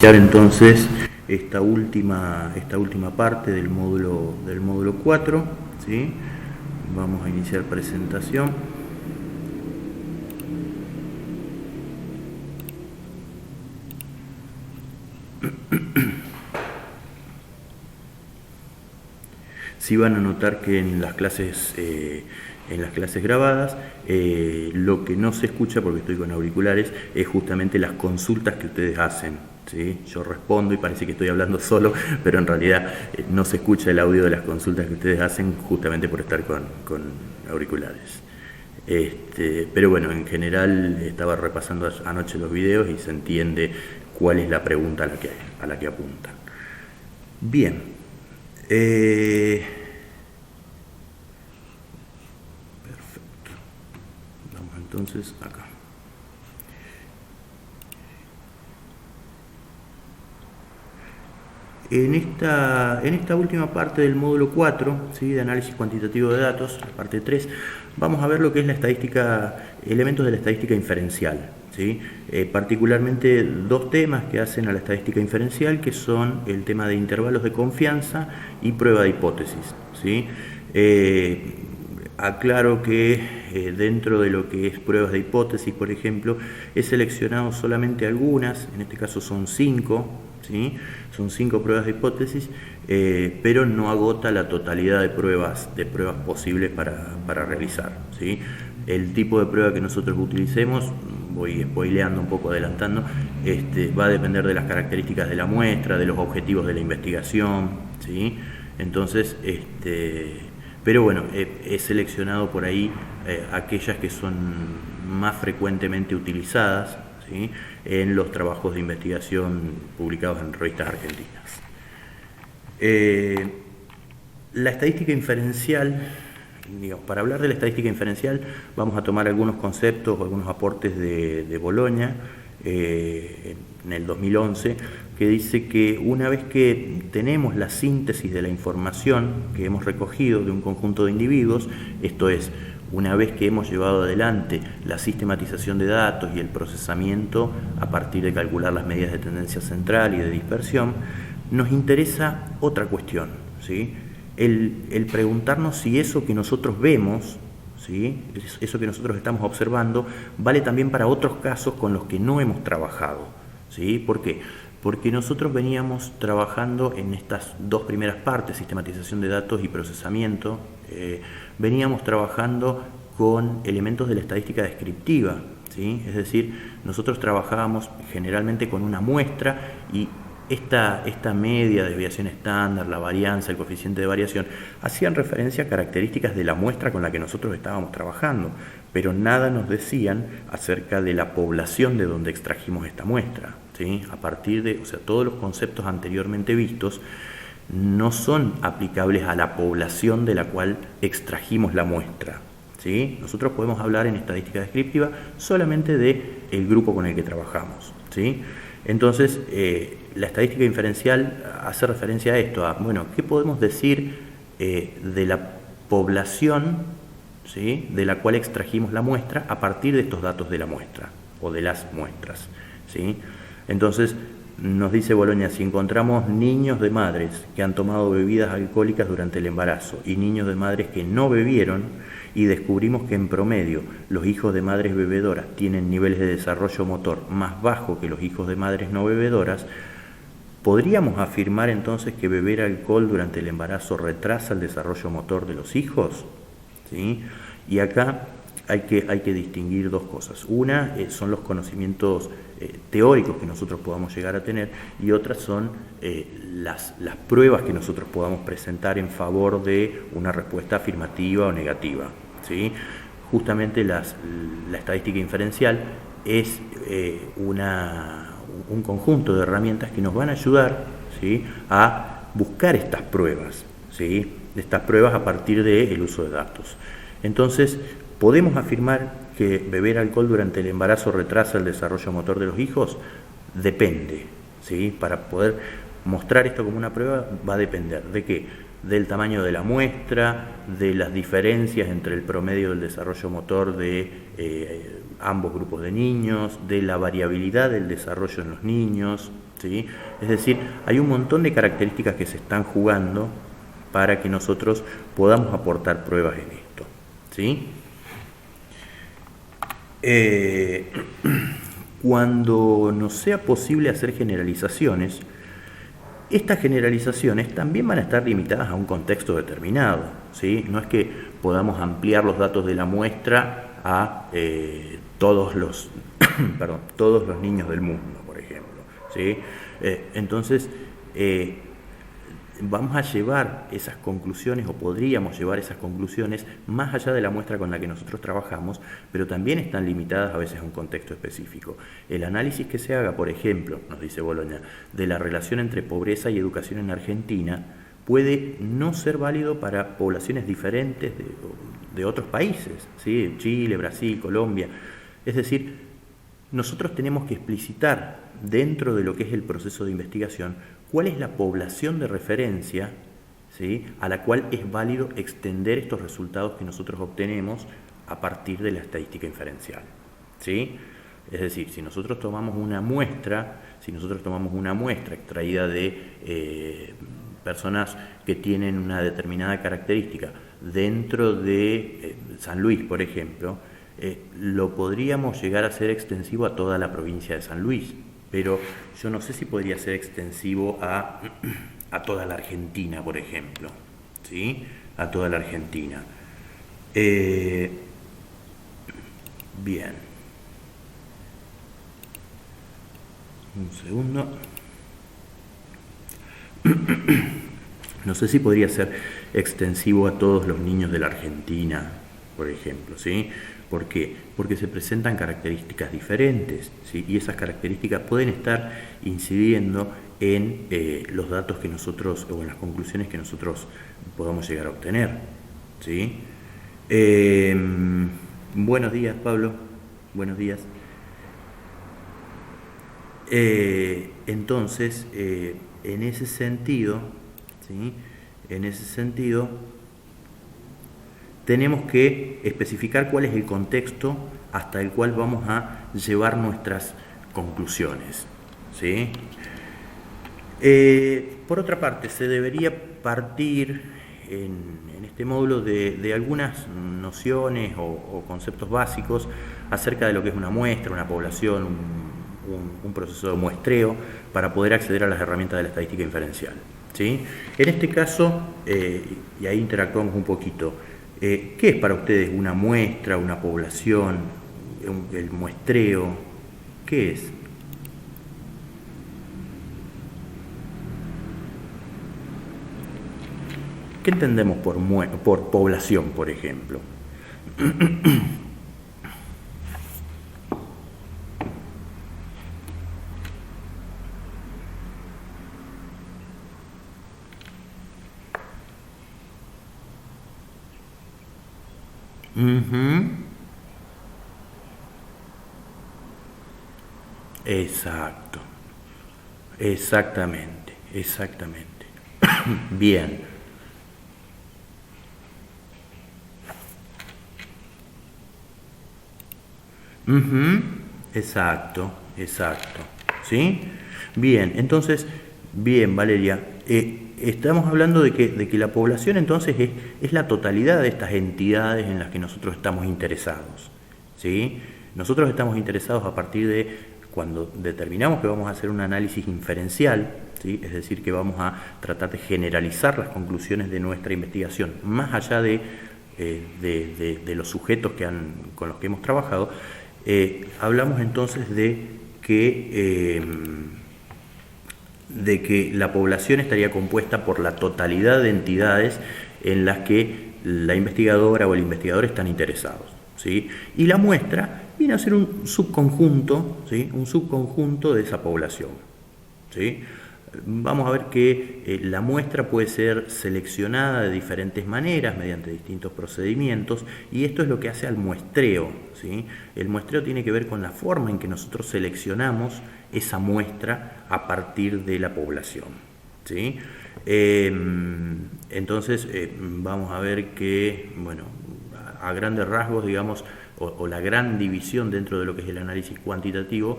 Entonces esta última parte del módulo 4, ¿sí? Vamos a iniciar presentación. Sí van a notar que en las clases grabadas lo que no se escucha, porque estoy con auriculares, es justamente las consultas que ustedes hacen, ¿sí? Yo respondo y parece que estoy hablando solo, pero en realidad no se escucha el audio de las consultas que ustedes hacen justamente por estar con auriculares. Pero bueno, en general estaba repasando anoche los videos y se entiende cuál es la pregunta a la que apuntan. Bien. Perfecto. Vamos entonces acá. En esta última parte del módulo 4, ¿sí? De análisis cuantitativo de datos, la parte 3, vamos a ver lo que es la estadística, elementos de la estadística inferencial, ¿sí? Particularmente dos temas que hacen a la estadística inferencial, que son el tema de intervalos de confianza y prueba de hipótesis, ¿sí? Aclaro que dentro de lo que es pruebas de hipótesis, por ejemplo, he seleccionado solamente algunas, en este caso son 5, ¿sí? Son 5 pruebas de hipótesis, pero no agota la totalidad de pruebas posibles para realizar, ¿sí? El tipo de prueba que nosotros utilicemos, voy spoileando un poco, adelantando, va a depender de las características de la muestra, de los objetivos de la investigación, ¿sí? Entonces, pero bueno, he seleccionado por ahí aquellas que son más frecuentemente utilizadas, ¿sí? En los trabajos de investigación publicados en revistas argentinas. La estadística inferencial, digamos, para hablar de la estadística inferencial vamos a tomar algunos conceptos o algunos aportes de Bologna en el 2011, que dice que una vez que tenemos la síntesis de la información que hemos recogido de un conjunto de individuos, esto es, una vez que hemos llevado adelante la sistematización de datos y el procesamiento a partir de calcular las medidas de tendencia central y de dispersión, nos interesa otra cuestión, ¿sí? El preguntarnos si eso que nosotros vemos, ¿sí? Eso que nosotros estamos observando, vale también para otros casos con los que no hemos trabajado, ¿sí? ¿Por qué? Porque nosotros veníamos trabajando en estas dos primeras partes, sistematización de datos y procesamiento, veníamos trabajando con elementos de la estadística descriptiva, ¿sí? Es decir, nosotros trabajábamos generalmente con una muestra y esta media, desviación estándar, la varianza, el coeficiente de variación, hacían referencia a características de la muestra con la que nosotros estábamos trabajando, pero nada nos decían acerca de la población de donde extrajimos esta muestra, ¿sí? A partir de, o sea, todos los conceptos anteriormente vistos no son aplicables a la población de la cual extrajimos la muestra, ¿sí? Nosotros podemos hablar en estadística descriptiva solamente del grupo con el que trabajamos, ¿sí? Entonces, la estadística inferencial hace referencia a esto, a, bueno, ¿qué podemos decir de la población, ¿sí? De la cual extrajimos la muestra a partir de estos datos de la muestra o de las muestras, ¿sí? Entonces, nos dice Bologna, si encontramos niños de madres que han tomado bebidas alcohólicas durante el embarazo y niños de madres que no bebieron, y descubrimos que en promedio los hijos de madres bebedoras tienen niveles de desarrollo motor más bajos que los hijos de madres no bebedoras, ¿podríamos afirmar entonces que beber alcohol durante el embarazo retrasa el desarrollo motor de los hijos? ¿Sí? Y acá hay que distinguir dos cosas. Una son los conocimientos teóricos que nosotros podamos llegar a tener, y otras son las pruebas que nosotros podamos presentar en favor de una respuesta afirmativa o negativa, ¿sí? Justamente la estadística inferencial es un conjunto de herramientas que nos van a ayudar, ¿sí? A buscar estas pruebas, ¿sí? Estas pruebas a partir del uso de datos. Entonces, ¿podemos afirmar que beber alcohol durante el embarazo retrasa el desarrollo motor de los hijos? Depende, ¿sí? Para poder mostrar esto como una prueba va a depender de qué, del tamaño de la muestra, de las diferencias entre el promedio del desarrollo motor de ambos grupos de niños, de la variabilidad del desarrollo en los niños, ¿sí? Es decir, hay un montón de características que se están jugando para que nosotros podamos aportar pruebas en esto, ¿sí? Cuando no sea posible hacer generalizaciones, estas generalizaciones también van a estar limitadas a un contexto determinado, ¿sí? No es que podamos ampliar los datos de la muestra a todos los todos los niños del mundo, por ejemplo, ¿sí? Entonces, vamos a llevar esas conclusiones, o podríamos llevar esas conclusiones más allá de la muestra con la que nosotros trabajamos, pero también están limitadas a veces a un contexto específico. El análisis que se haga, por ejemplo, nos dice Boloña, de la relación entre pobreza y educación en Argentina, puede no ser válido para poblaciones diferentes de otros países, ¿sí? Chile, Brasil, Colombia. Es decir, nosotros tenemos que explicitar dentro de lo que es el proceso de investigación cuál es la población de referencia, ¿sí?, a la cual es válido extender estos resultados que nosotros obtenemos a partir de la estadística inferencial, ¿sí? Es decir, si nosotros tomamos una muestra extraída de personas que tienen una determinada característica dentro de San Luis, por ejemplo, lo podríamos llegar a ser extensivo a toda la provincia de San Luis, pero yo no sé si podría ser extensivo a toda la Argentina, por ejemplo, ¿sí? A toda la Argentina. Bien. Un segundo. No sé si podría ser extensivo a todos los niños de la Argentina, por ejemplo, ¿sí? ¿Por qué? Porque se presentan características diferentes, ¿sí? Y esas características pueden estar incidiendo en los datos que nosotros, o en las conclusiones que nosotros podamos llegar a obtener, ¿sí? Buenos días, Pablo. Buenos días. Entonces, en ese sentido, ¿sí?, en ese sentido, tenemos que especificar cuál es el contexto hasta el cual vamos a llevar nuestras conclusiones, ¿sí? Por otra parte, se debería partir en este módulo de algunas nociones o conceptos básicos acerca de lo que es una muestra, una población, un proceso de muestreo, para poder acceder a las herramientas de la estadística inferencial, ¿sí? En este caso, y ahí interactuamos un poquito, ¿qué es para ustedes una muestra, una población, el muestreo? ¿Qué es? ¿Qué entendemos por población, por ejemplo? Exacto, exactamente. Bien. Exacto. ¿Sí? Bien, entonces, bien, Valeria, estamos hablando de que la población entonces es la totalidad de estas entidades en las que nosotros estamos interesados, ¿sí? Nosotros estamos interesados a partir de cuando determinamos que vamos a hacer un análisis inferencial, ¿sí? Es decir, que vamos a tratar de generalizar las conclusiones de nuestra investigación, más allá de los sujetos con los que hemos trabajado. Hablamos entonces de que la población estaría compuesta por la totalidad de entidades en las que la investigadora o el investigador están interesados, ¿sí? Y la muestra viene a ser un subconjunto, ¿sí?, un subconjunto de esa población, ¿sí? Vamos a ver que la muestra puede ser seleccionada de diferentes maneras mediante distintos procedimientos, y esto es lo que hace al muestreo, ¿sí? El muestreo tiene que ver con la forma en que nosotros seleccionamos esa muestra a partir de la población, ¿sí? Entonces, vamos a ver que, bueno, a grandes rasgos, digamos, o la gran división dentro de lo que es el análisis cuantitativo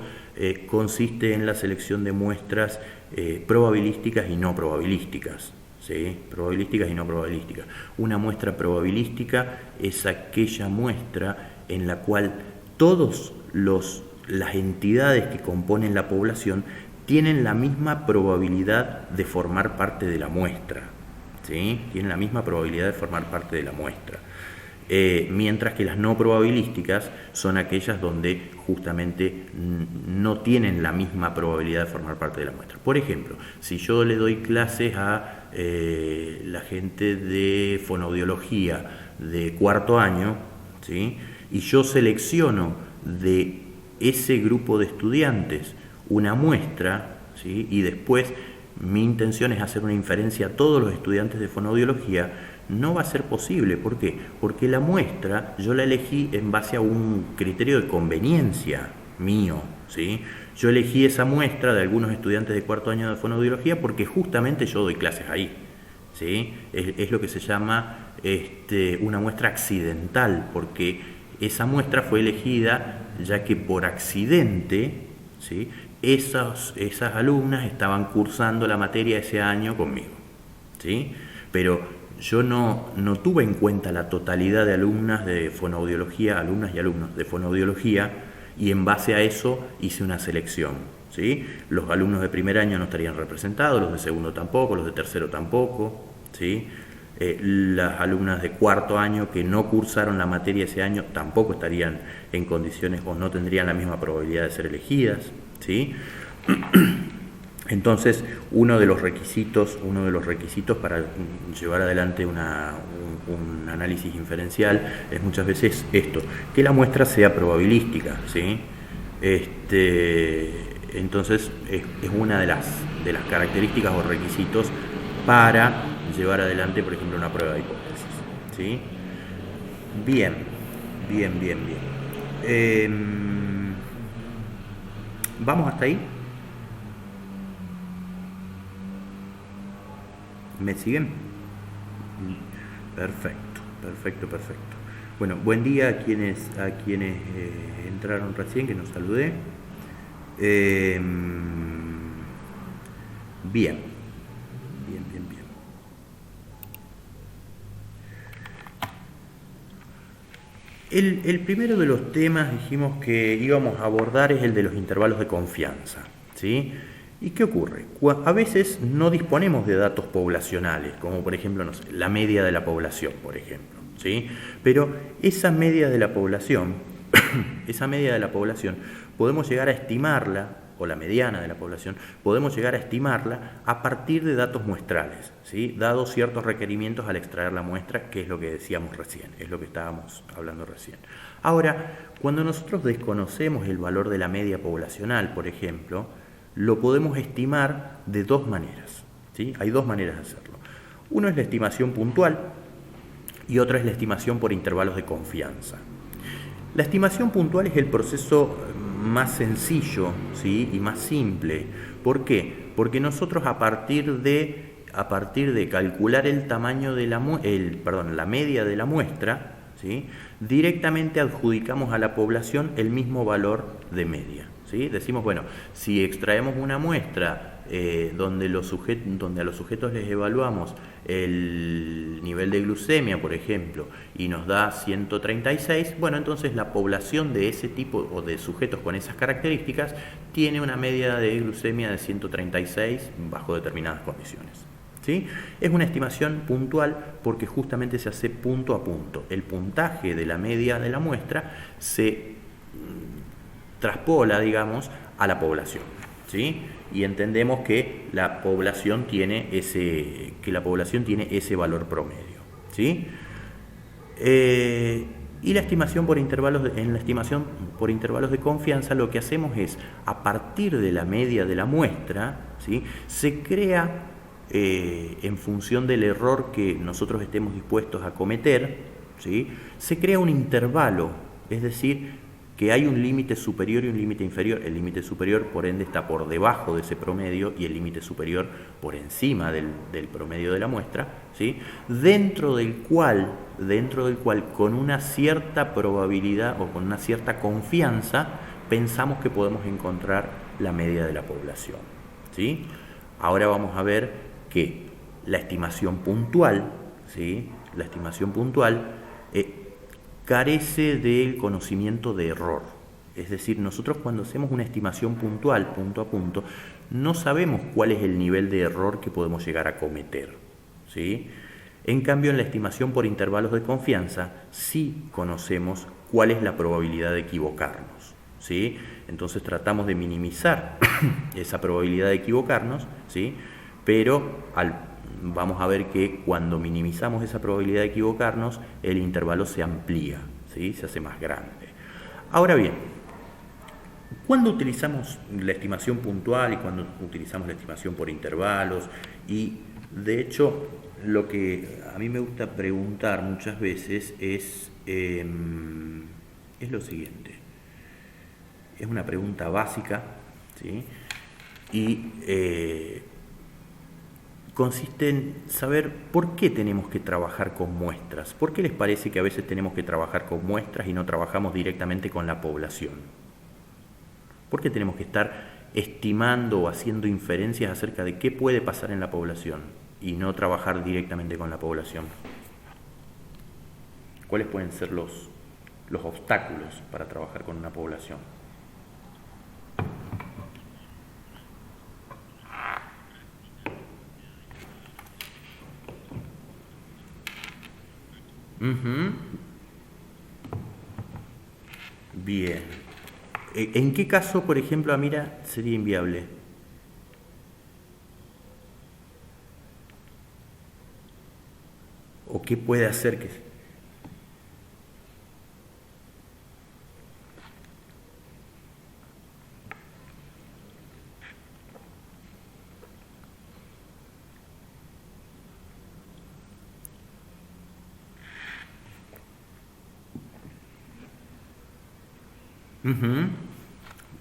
consiste en la selección de muestras probabilísticas y no probabilísticas. ¿Sí? Probabilísticas y no probabilísticas. Una muestra probabilística es aquella muestra en la cual todas las entidades que componen la población tienen la misma probabilidad de formar parte de la muestra. ¿Sí? Tienen la misma probabilidad de formar parte de la muestra. Mientras que las no probabilísticas son aquellas donde justamente no tienen la misma probabilidad de formar parte de la muestra. Por ejemplo, si yo le doy clases a la gente de fonoaudiología de cuarto año, ¿sí? Y yo selecciono de ese grupo de estudiantes una muestra, ¿sí? Y después mi intención es hacer una inferencia a todos los estudiantes de fonoaudiología, no va a ser posible. ¿Por qué? Porque la muestra yo la elegí en base a un criterio de conveniencia mío, ¿sí? Yo elegí esa muestra de algunos estudiantes de cuarto año de fonoaudiología porque justamente yo doy clases ahí, ¿sí? Es lo que se llama una muestra accidental, porque esa muestra fue elegida ya que por accidente, ¿sí? Esas alumnas estaban cursando la materia ese año conmigo, ¿sí? Pero yo no tuve en cuenta la totalidad de alumnas de fonoaudiología, alumnas y alumnos de fonoaudiología, y en base a eso hice una selección, ¿sí? Los alumnos de primer año no estarían representados, los de segundo tampoco, los de tercero tampoco, ¿sí? Las alumnas de cuarto año que no cursaron la materia ese año tampoco estarían en condiciones o no tendrían la misma probabilidad de ser elegidas, ¿sí? Entonces, uno de los requisitos para llevar adelante un análisis inferencial es muchas veces esto, que la muestra sea probabilística, ¿sí? Entonces, es una de las características o requisitos para llevar adelante, por ejemplo, una prueba de hipótesis, ¿sí? Bien. ¿Vamos hasta ahí? ¿Me siguen? Perfecto. Bueno, buen día a quienes entraron recién, que nos saludé. Bien. El primero de los temas dijimos que íbamos a abordar es el de los intervalos de confianza, ¿sí? ¿Y qué ocurre? A veces no disponemos de datos poblacionales, como por ejemplo, no sé, la media de la población, por ejemplo, ¿sí? Pero esa media de la población, podemos llegar a estimarla, o la mediana de la población, podemos llegar a estimarla a partir de datos muestrales, ¿sí? Dados ciertos requerimientos al extraer la muestra, que es lo que decíamos recién, es lo que estábamos hablando recién. Ahora, cuando nosotros desconocemos el valor de la media poblacional, por ejemplo, lo podemos estimar de dos maneras, ¿sí? Hay dos maneras de hacerlo. Uno es la estimación puntual y otra es la estimación por intervalos de confianza. La estimación puntual es el proceso más sencillo, ¿sí? Y más simple. ¿Por qué? Porque nosotros a partir de calcular el tamaño de la media de la muestra, ¿sí? Directamente adjudicamos a la población el mismo valor de media, ¿sí? Decimos, bueno, si extraemos una muestra donde a los sujetos les evaluamos el nivel de glucemia, por ejemplo, y nos da 136, bueno, entonces la población de ese tipo o de sujetos con esas características tiene una media de glucemia de 136 bajo determinadas condiciones, ¿sí? Es una estimación puntual porque justamente se hace punto a punto. El puntaje de la media de la muestra se traspola, digamos, a la población, ¿sí? Y entendemos que la población tiene ese valor promedio, ¿sí? Y la estimación por intervalos en la estimación por intervalos de confianza lo que hacemos es, a partir de la media de la muestra, ¿sí? Se crea, en función del error que nosotros estemos dispuestos a cometer, ¿sí? Se crea un intervalo, es decir, que hay un límite superior y un límite inferior. El límite superior, por ende, está por debajo de ese promedio y el límite superior por encima del promedio de la muestra, ¿sí? Dentro del cual, con una cierta probabilidad o con una cierta confianza, pensamos que podemos encontrar la media de la población, ¿sí? Ahora vamos a ver que la estimación puntual, ¿sí? La estimación puntual carece del conocimiento de error. Es decir, nosotros cuando hacemos una estimación puntual, punto a punto, no sabemos cuál es el nivel de error que podemos llegar a cometer, ¿sí? En cambio, en la estimación por intervalos de confianza, sí conocemos cuál es la probabilidad de equivocarnos, ¿sí? Entonces tratamos de minimizar esa probabilidad de equivocarnos, ¿sí? Pero vamos a ver que cuando minimizamos esa probabilidad de equivocarnos, el intervalo se amplía, ¿sí? Se hace más grande. Ahora bien, cuando utilizamos la estimación puntual y cuando utilizamos la estimación por intervalos, y de hecho lo que a mí me gusta preguntar muchas veces es lo siguiente. Es una pregunta básica, ¿sí? Y consiste en saber por qué tenemos que trabajar con muestras. ¿Por qué les parece que a veces tenemos que trabajar con muestras y no trabajamos directamente con la población? ¿Por qué tenemos que estar estimando o haciendo inferencias acerca de qué puede pasar en la población y no trabajar directamente con la población? ¿Cuáles pueden ser los obstáculos para trabajar con una población? Bien. ¿En qué caso, por ejemplo, Amira, sería inviable? ¿O qué puede hacer que... Ujú.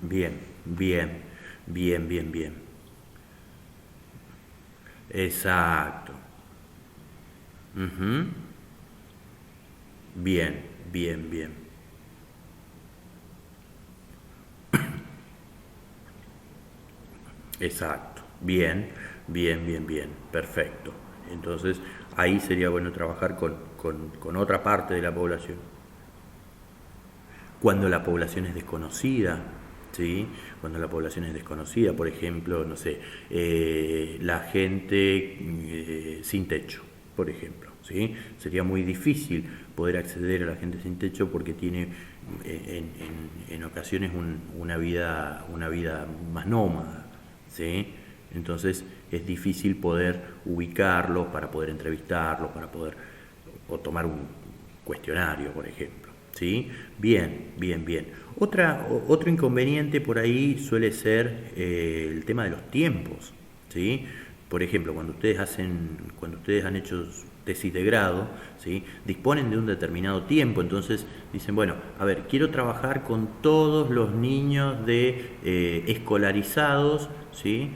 Bien, bien, bien, bien, bien. Exacto. Ujú. Bien, bien, bien. Exacto. Bien, bien, bien, bien. Perfecto. Entonces, ahí sería bueno trabajar con otra parte de la población. Cuando la población es desconocida, ¿sí? Cuando la población es desconocida, por ejemplo, no sé, la gente sin techo, por ejemplo, ¿sí? Sería muy difícil poder acceder a la gente sin techo porque tiene en ocasiones una vida más nómada, ¿sí? Entonces es difícil poder ubicarlos, para poder entrevistarlos, para poder o tomar un cuestionario, por ejemplo. ¿Sí? Bien, bien, bien. Otro inconveniente por ahí suele ser el tema de los tiempos, ¿sí? Por ejemplo, cuando ustedes han hecho tesis de grado, ¿sí? Disponen de un determinado tiempo, entonces dicen, bueno, a ver, quiero trabajar con todos los niños escolarizados, ¿sí?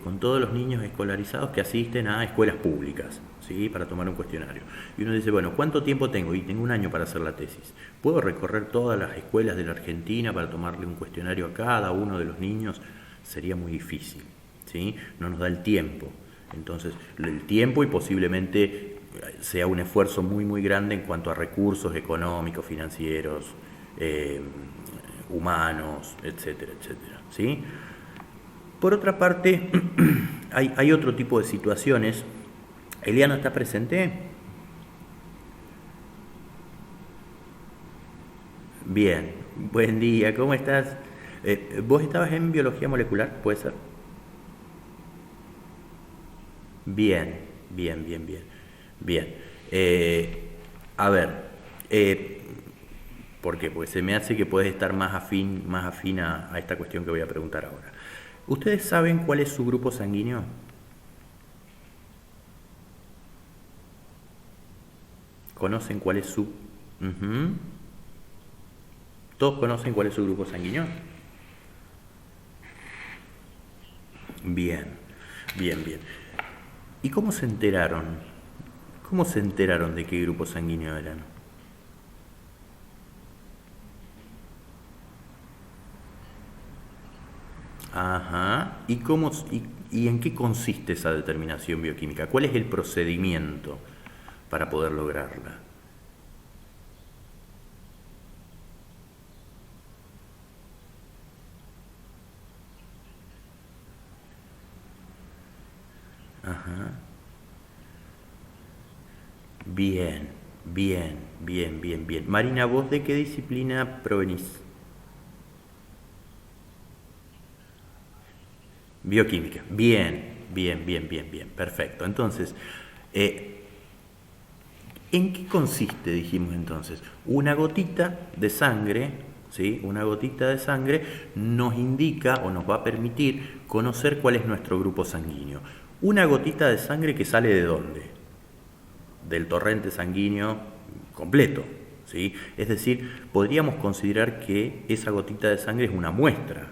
Con todos los niños escolarizados que asisten a escuelas públicas, ¿sí? Para tomar un cuestionario. Y uno dice, bueno, ¿cuánto tiempo tengo? Y tengo un año para hacer la tesis. ¿Puedo recorrer todas las escuelas de la Argentina para tomarle un cuestionario a cada uno de los niños? Sería muy difícil, ¿sí? No nos da el tiempo. Entonces, el tiempo y posiblemente sea un esfuerzo muy, muy grande en cuanto a recursos económicos, financieros, humanos, etcétera, etcétera, ¿sí? Por otra parte, hay otro tipo de situaciones. ¿Eliana está presente? Bien, buen día, ¿cómo estás? ¿Vos estabas en biología molecular, puede ser? Bien, bien, bien, bien. Bien. A ver, eh, ¿por qué? Porque se me hace que puedes estar más afín a esta cuestión que voy a preguntar ahora. ¿Ustedes saben cuál es su grupo sanguíneo? ¿Conocen cuál es su...? Ujú. ¿Todos conocen cuál es su grupo sanguíneo? Bien, bien, bien. ¿Y cómo se enteraron? ¿Cómo se enteraron de qué grupo sanguíneo eran? Ajá. ¿Y en qué consiste esa determinación bioquímica? ¿Cuál es el procedimiento para poder lograrla? Ajá. Bien, bien, bien, bien, bien. Marina, ¿vos de qué disciplina provenís? Bioquímica. Bien, bien, bien, bien, bien. Perfecto. Entonces, eh, ¿en qué consiste, dijimos entonces? Una gotita de sangre, ¿sí? Una gotita de sangre nos indica o nos va a permitir conocer cuál es nuestro grupo sanguíneo. Una gotita de sangre que sale de dónde? Del torrente sanguíneo completo, ¿sí? Es decir, podríamos considerar que esa gotita de sangre es una muestra,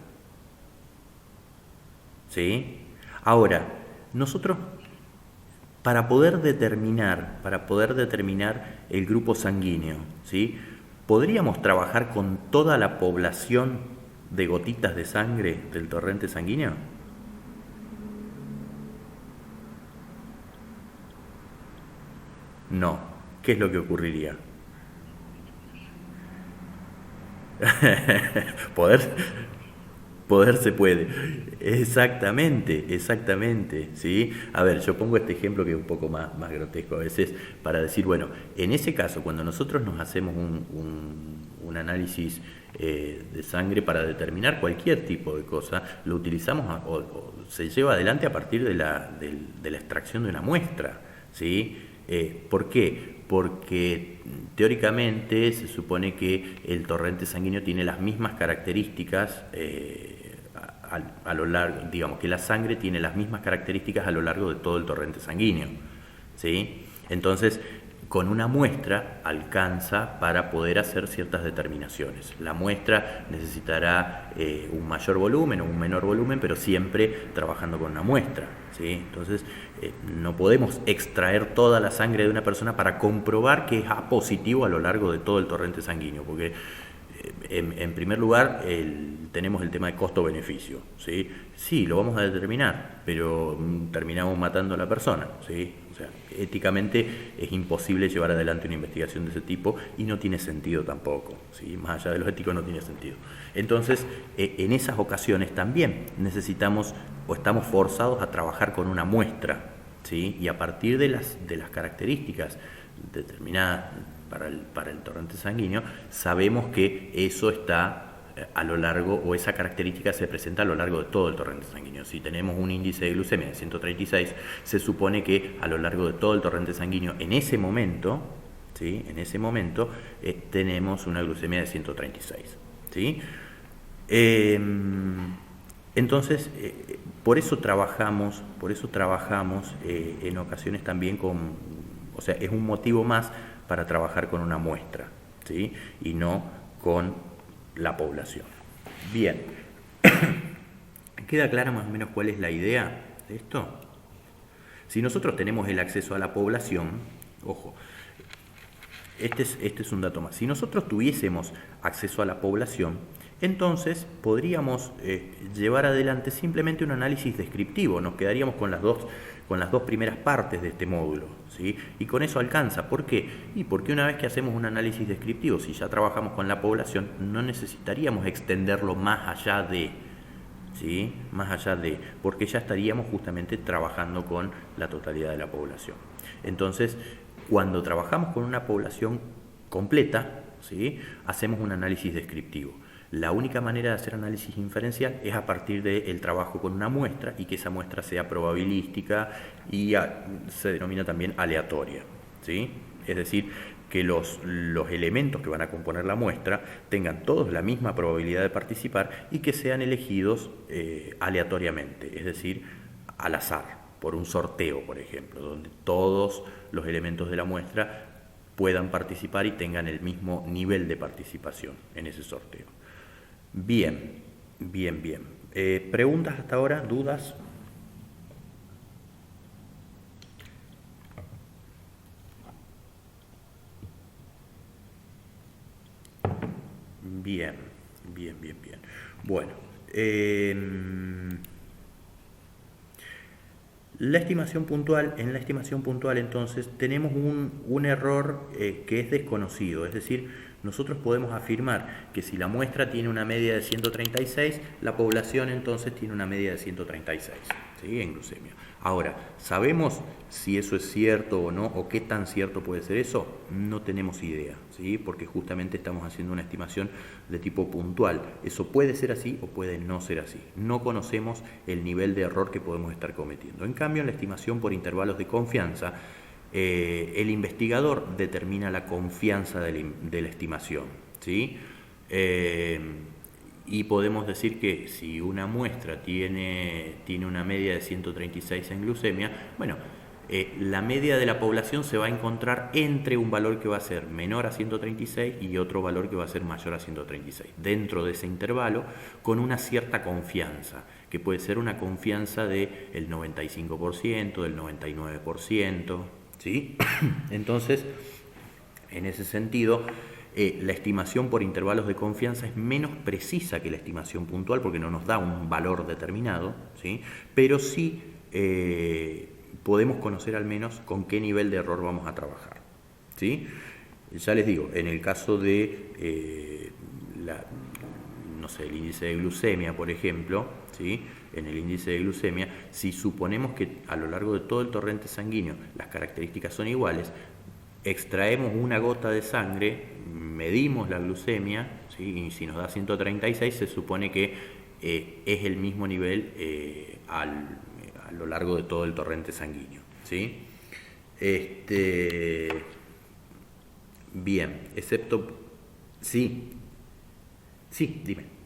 ¿sí? Ahora, nosotros para poder determinar el grupo sanguíneo, ¿sí? ¿Podríamos trabajar con toda la población de gotitas de sangre del torrente sanguíneo? No. ¿Qué es lo que ocurriría? Poder, poder se puede. Exactamente, exactamente, ¿sí? A ver, yo pongo este ejemplo que es un poco más grotesco a veces para decir, bueno, en ese caso, cuando nosotros nos hacemos un análisis de sangre para determinar cualquier tipo de cosa, lo utilizamos o se lleva adelante a partir de la extracción de una muestra, ¿sí? ¿Por qué? Porque teóricamente se supone que el torrente sanguíneo tiene las mismas características a lo largo, digamos que la sangre tiene las mismas características a lo largo de todo el torrente sanguíneo, ¿sí? Entonces, con una muestra alcanza para poder hacer ciertas determinaciones. La muestra necesitará un mayor volumen o un menor volumen, pero siempre trabajando con una muestra, ¿sí? Entonces, no podemos extraer toda la sangre de una persona para comprobar que es A positivo a lo largo de todo el torrente sanguíneo, porque en primer lugar, tenemos el tema de costo-beneficio, ¿sí? Sí, lo vamos a determinar, pero terminamos matando a la persona, ¿sí? O sea, éticamente es imposible llevar adelante una investigación de ese tipo y no tiene sentido tampoco, ¿sí? Más allá de lo ético no tiene sentido. Entonces, en esas ocasiones también necesitamos o estamos forzados a trabajar con una muestra, ¿sí? Y a partir de las características determinadas para el torrente sanguíneo, sabemos que eso está a lo largo, o esa característica se presenta a lo largo de todo el torrente sanguíneo. Si tenemos un índice de glucemia de 136, se supone que a lo largo de todo el torrente sanguíneo, en ese momento, ¿sí? En ese momento tenemos una glucemia de 136, ¿sí? Entonces, por eso trabajamos en ocasiones también con, o sea, es un motivo más para trabajar con una muestra, ¿sí? Y no con la población. Bien, ¿queda clara más o menos cuál es la idea de esto? Si nosotros tenemos el acceso a la población, ojo, este es un dato más. Si nosotros tuviésemos acceso a la población, entonces podríamos llevar adelante simplemente un análisis descriptivo. Nos quedaríamos con las dos primeras partes de este módulo, ¿sí? Y con eso alcanza. ¿Por qué? Y porque una vez que hacemos un análisis descriptivo, si ya trabajamos con la población, no necesitaríamos extenderlo más allá de, ¿sí? Más allá de, porque ya estaríamos justamente trabajando con la totalidad de la población. Entonces, cuando trabajamos con una población completa, ¿sí? Hacemos un análisis descriptivo. La única manera de hacer análisis inferencial es a partir del trabajo con una muestra y que esa muestra sea probabilística y se denomina también aleatoria, ¿sí? Es decir, que los elementos que van a componer la muestra tengan todos la misma probabilidad de participar y que sean elegidos aleatoriamente, es decir, al azar, por un sorteo, por ejemplo, donde todos los elementos de la muestra puedan participar y tengan el mismo nivel de participación en ese sorteo. Bien, bien, bien. ¿Preguntas hasta ahora? ¿Dudas? Bien, bien, bien, bien. Bueno, la estimación puntual, en la estimación puntual entonces tenemos un error que es desconocido, es decir, nosotros podemos afirmar que si la muestra tiene una media de 136, la población entonces tiene una media de 136, ¿sí? En glucemia. Ahora, ¿sabemos si eso es cierto o no? ¿O qué tan cierto puede ser eso? No tenemos idea, ¿sí? Porque justamente estamos haciendo una estimación de tipo puntual. Eso puede ser así o puede no ser así. No conocemos el nivel de error que podemos estar cometiendo. En cambio, en la estimación por intervalos de confianza, el investigador determina la confianza de la estimación, ¿sí? Y podemos decir que si una muestra tiene una media de 136 en glucemia, bueno, la media de la población se va a encontrar entre un valor que va a ser menor a 136 y otro valor que va a ser mayor a 136, dentro de ese intervalo, con una cierta confianza, que puede ser una confianza del 95%, del 99%, ¿sí? Entonces, en ese sentido, la estimación por intervalos de confianza es menos precisa que la estimación puntual porque no nos da un valor determinado, ¿sí? Pero sí podemos conocer al menos con qué nivel de error vamos a trabajar, ¿sí? Ya les digo, en el caso de no sé, el índice de glucemia, por ejemplo, ¿sí? En el índice de glucemia, si suponemos que a lo largo de todo el torrente sanguíneo las características son iguales, extraemos una gota de sangre, medimos la glucemia, ¿sí? Y si nos da 136 se supone que es el mismo nivel a lo largo de todo el torrente sanguíneo, ¿sí? Bien, excepto... Sí, sí, dime.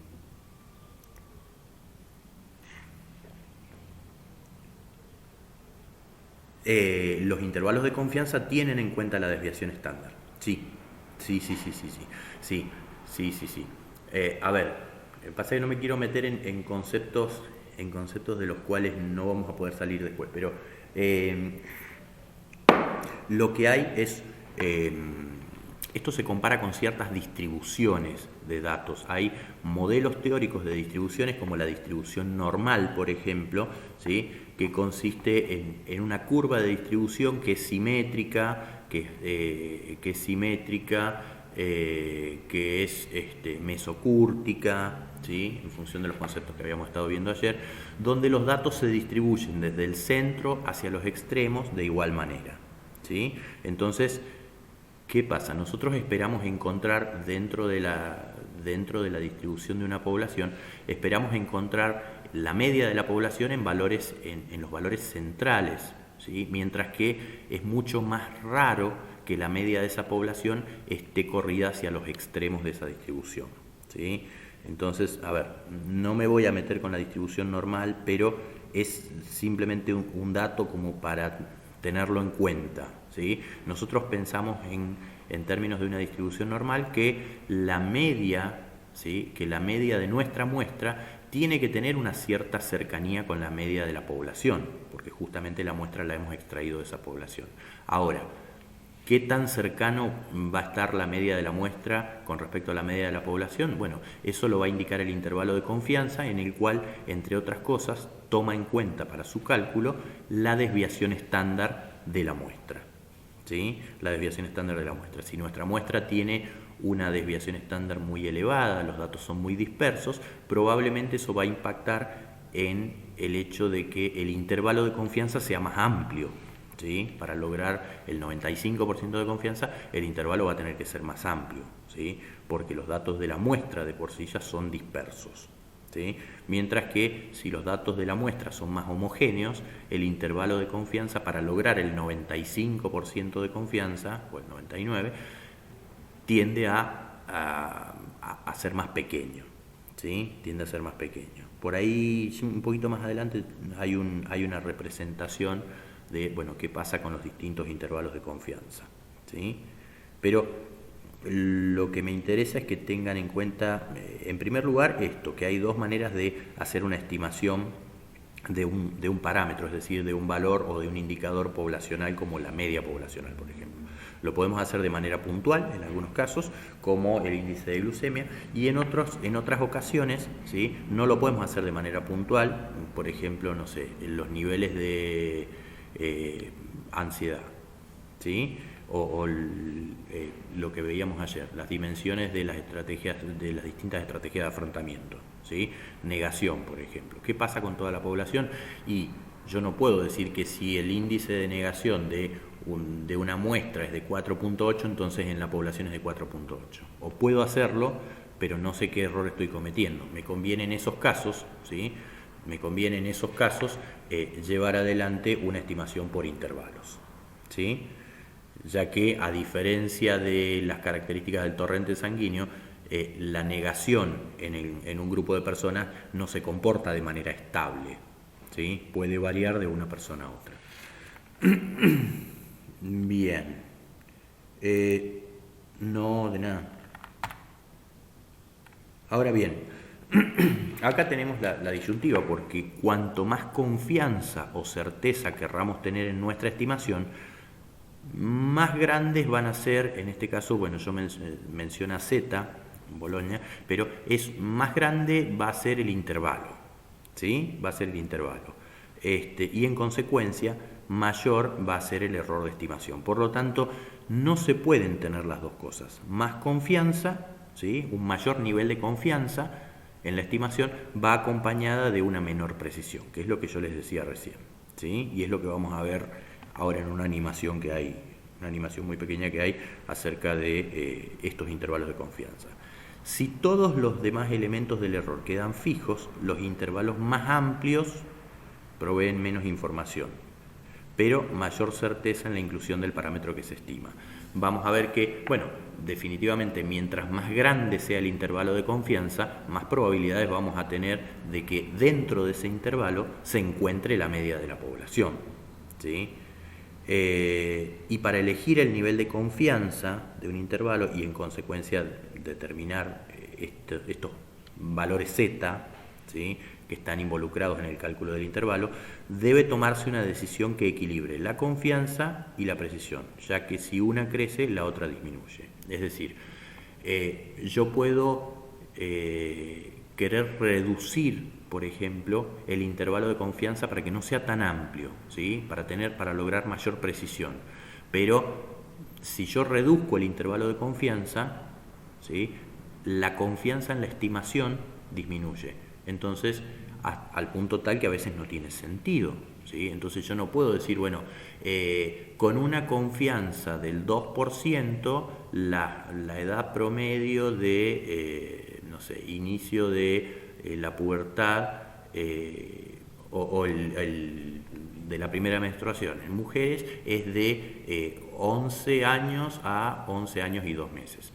Los intervalos de confianza tienen en cuenta la desviación estándar. Sí, sí, sí, sí, sí, sí, sí, sí, sí, sí. A ver, pasa que no me quiero meter en conceptos de los cuales no vamos a poder salir después, pero lo que hay es... esto se compara con ciertas distribuciones de datos. Hay modelos teóricos de distribuciones como la distribución normal, por ejemplo, ¿sí? Que consiste en una curva de distribución que es simétrica, que es mesocúrtica, ¿sí? En función de los conceptos que habíamos estado viendo ayer, donde los datos se distribuyen desde el centro hacia los extremos de igual manera, ¿sí? Entonces, ¿qué pasa? Nosotros esperamos encontrar dentro de la distribución de una población, esperamos encontrar la media de la población en los valores centrales, ¿sí? Mientras que es mucho más raro que la media de esa población esté corrida hacia los extremos de esa distribución, ¿sí? Entonces, a ver, no me voy a meter con la distribución normal, pero es simplemente un dato como para tenerlo en cuenta, ¿sí? Nosotros pensamos en términos de una distribución normal que la media, ¿sí? Que la media de nuestra muestra tiene que tener una cierta cercanía con la media de la población, porque justamente la muestra la hemos extraído de esa población. Ahora, ¿qué tan cercano va a estar la media de la muestra con respecto a la media de la población? Bueno, eso lo va a indicar el intervalo de confianza, en el cual, entre otras cosas, toma en cuenta para su cálculo la desviación estándar de la muestra, ¿sí? La desviación estándar de la muestra. Si nuestra muestra tiene una desviación estándar muy elevada, los datos son muy dispersos, probablemente eso va a impactar en el hecho de que el intervalo de confianza sea más amplio, ¿sí? Para lograr el 95% de confianza, el intervalo va a tener que ser más amplio, ¿sí? Porque los datos de la muestra de por sí ya son dispersos, ¿sí? Mientras que si los datos de la muestra son más homogéneos, el intervalo de confianza para lograr el 95% de confianza, o el 99%, tiende a ser más pequeño, ¿sí? Tiende a ser más pequeño. Por ahí, un poquito más adelante, hay una representación de, bueno, qué pasa con los distintos intervalos de confianza, ¿sí? Pero lo que me interesa es que tengan en cuenta, en primer lugar, esto, que hay dos maneras de hacer una estimación de un parámetro, es decir, de un valor o de un indicador poblacional como la media poblacional, por ejemplo. Lo podemos hacer de manera puntual, en algunos casos, como el índice de glucemia, y en otras ocasiones, ¿sí?, no lo podemos hacer de manera puntual, por ejemplo, no sé, los niveles de ansiedad, ¿sí?, o lo que veíamos ayer, las dimensiones de las estrategias, de las distintas estrategias de afrontamiento, ¿sí? Negación, por ejemplo. ¿Qué pasa con toda la población? Y yo no puedo decir que si el índice de negación de una muestra es de 4.8, entonces en la población es de 4.8. O puedo hacerlo, pero no sé qué error estoy cometiendo. Me conviene en esos casos, ¿sí?, llevar adelante una estimación por intervalos, ¿sí?, ya que a diferencia de las características del torrente sanguíneo, la negación en un grupo de personas no se comporta de manera estable, ¿sí?, puede variar de una persona a otra. Bien, no, de nada. Ahora bien, acá tenemos la disyuntiva, porque cuanto más confianza o certeza querramos tener en nuestra estimación, más grandes van a ser, en este caso, bueno, yo menciono Z, Bolonia, pero más grande va a ser el intervalo, ¿sí? Va a ser el intervalo. Y en consecuencia, mayor va a ser el error de estimación. Por lo tanto, no se pueden tener las dos cosas. Más confianza, ¿sí?, un mayor nivel de confianza en la estimación va acompañada de una menor precisión, que es lo que yo les decía recién, ¿sí? Y es lo que vamos a ver ahora en una animación que hay, una animación muy pequeña que hay acerca de estos intervalos de confianza. Si todos los demás elementos del error quedan fijos, los intervalos más amplios proveen menos información, pero mayor certeza en la inclusión del parámetro que se estima. Vamos a ver que, bueno, definitivamente mientras más grande sea el intervalo de confianza, más probabilidades vamos a tener de que dentro de ese intervalo se encuentre la media de la población, ¿sí? Y para elegir el nivel de confianza de un intervalo y en consecuencia determinar estos valores Z, ¿sí?, que están involucrados en el cálculo del intervalo, debe tomarse una decisión que equilibre la confianza y la precisión, ya que si una crece, la otra disminuye. Es decir, yo puedo querer reducir, por ejemplo, el intervalo de confianza para que no sea tan amplio, ¿sí?, para lograr mayor precisión. Pero si yo reduzco el intervalo de confianza, ¿sí?, la confianza en la estimación disminuye. Entonces, al punto tal que a veces no tiene sentido, ¿sí? Entonces yo no puedo decir, bueno, con una confianza del 2%, la edad promedio de, no sé, inicio de la pubertad de la primera menstruación en mujeres es de 11 años a 11 años y 2 meses.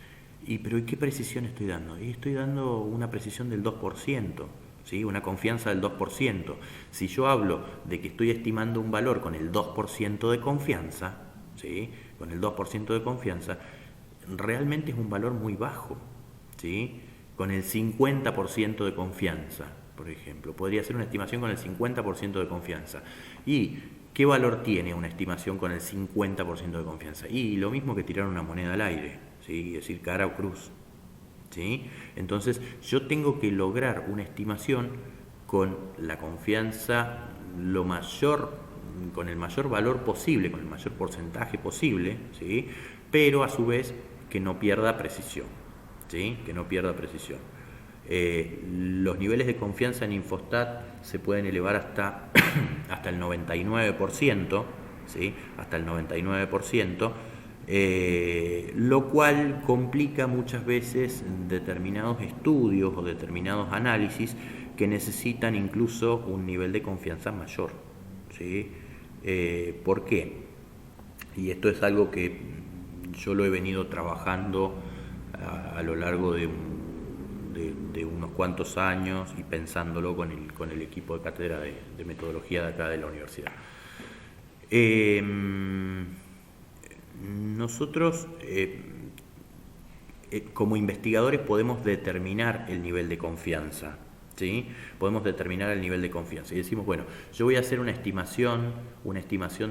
¿Pero qué precisión estoy dando? Y estoy dando una precisión del 2%, ¿sí?, una confianza del 2%. Si yo hablo de que estoy estimando un valor con el 2% de confianza, ¿sí?, con el 2% de confianza, realmente es un valor muy bajo, ¿sí?, con el 50% de confianza, por ejemplo. Podría ser una estimación con el 50% de confianza. ¿Y qué valor tiene una estimación con el 50% de confianza? Y lo mismo que tirar una moneda al aire, ¿sí?, es decir, cara o cruz, ¿sí? Entonces yo tengo que lograr una estimación con la confianza con el mayor valor posible, con el mayor porcentaje posible, ¿sí?, pero a su vez que no pierda precisión, ¿sí?, que no pierda precisión. Los niveles de confianza en Infostat se pueden elevar hasta el 99%, ¿sí?, hasta el 99%, lo cual complica muchas veces determinados estudios o determinados análisis que necesitan incluso un nivel de confianza mayor, ¿sí? ¿Por qué? Y esto es algo que yo lo he venido trabajando a lo largo de unos cuantos años y pensándolo con el equipo de cátedra de metodología de acá de la universidad. Nosotros como investigadores podemos determinar el nivel de confianza, ¿sí? Podemos determinar el nivel de confianza y decimos, bueno, yo voy a hacer una estimación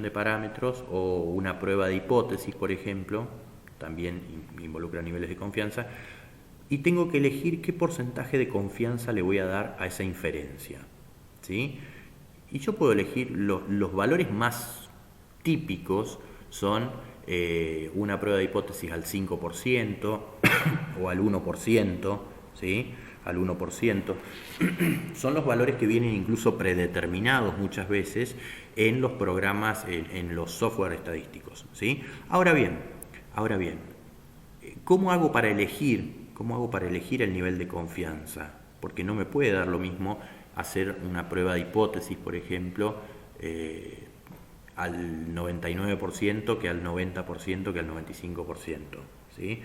de parámetros o una prueba de hipótesis, por ejemplo, también involucra niveles de confianza, y tengo que elegir qué porcentaje de confianza le voy a dar a esa inferencia, ¿sí? Y yo puedo elegir los valores más típicos son una prueba de hipótesis al 5% o al 1%, ¿sí? Al 1%. Son los valores que vienen incluso predeterminados muchas veces en los programas, en los software estadísticos, ¿sí? Ahora bien, ¿cómo hago para elegir el nivel de confianza? Porque no me puede dar lo mismo hacer una prueba de hipótesis, por ejemplo, al 99% que al 90% que al 95%, ¿sí?